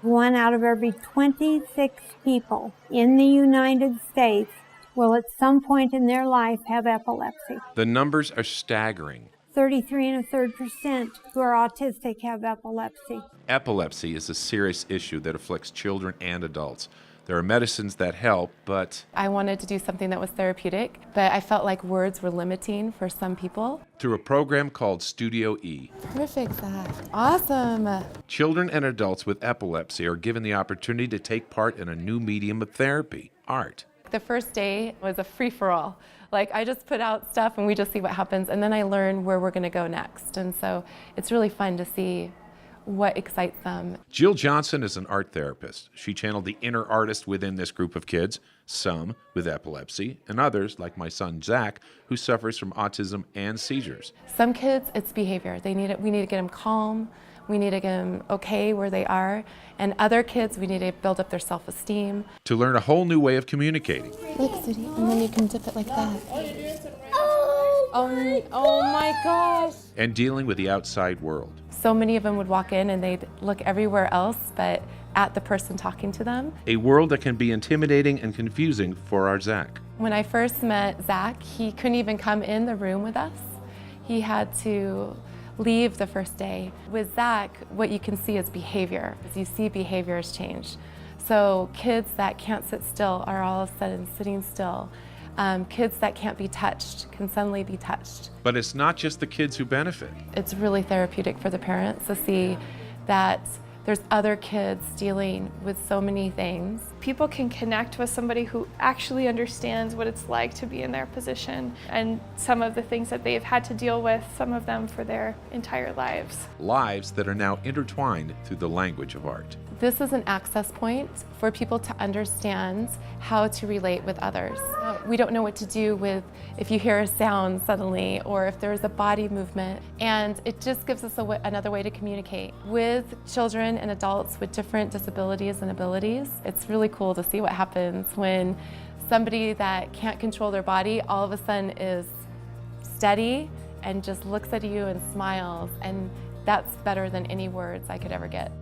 1 out of every 26 people in the United States will at some point in their life have epilepsy. The numbers are staggering. 33.33% who are autistic have epilepsy. Epilepsy is a serious issue that afflicts children and adults. There are medicines that help, but I wanted to do something that was therapeutic, but I felt like words were limiting for some people. through a program called Studio E, Perfect, Zach. Awesome. children and adults with epilepsy are given the opportunity to take part in a new medium of therapy, art. The first day was a free-for-all. Like, I just put out stuff and we just see what happens, and then I learn where we're going to go next. And so it's really fun to see what excites them. Jill Johnson is an art therapist. She channeled the inner artist within this group of kids, some with epilepsy, and others, like my son Zach, who suffers from autism and seizures. Some kids, it's behavior. We need to get them calm. We need to get them okay where they are. And other kids, we need to build up their self-esteem. To learn a whole new way of communicating. Look, sweetie, and then you can dip it like that. Oh my gosh. And dealing with the outside world. So many of them would walk in and they'd look everywhere else but at the person talking to them. A world that can be intimidating and confusing for our Zach. When I first met Zach, he couldn't even come in the room with us. He had to leave the first day. With Zach, what you can see is behavior. As you see behaviors change. So kids that can't sit still are all of a sudden sitting still. Kids that can't be touched can suddenly be touched. But it's not just the kids who benefit. It's really therapeutic for the parents to see that there's other kids dealing with so many things. People can connect with somebody who actually understands what it's like to be in their position and some of the things that they've had to deal with, some of them for their entire lives. Lives that are now intertwined through the language of art. This is an access point for people to understand how to relate with others. We don't know what to do with if you hear a sound suddenly or if there's a body movement, and it just gives us another way to communicate with children and adults with different disabilities and abilities. It's really cool to see what happens when somebody that can't control their body all of a sudden is steady and just looks at you and smiles, and that's better than any words I could ever get.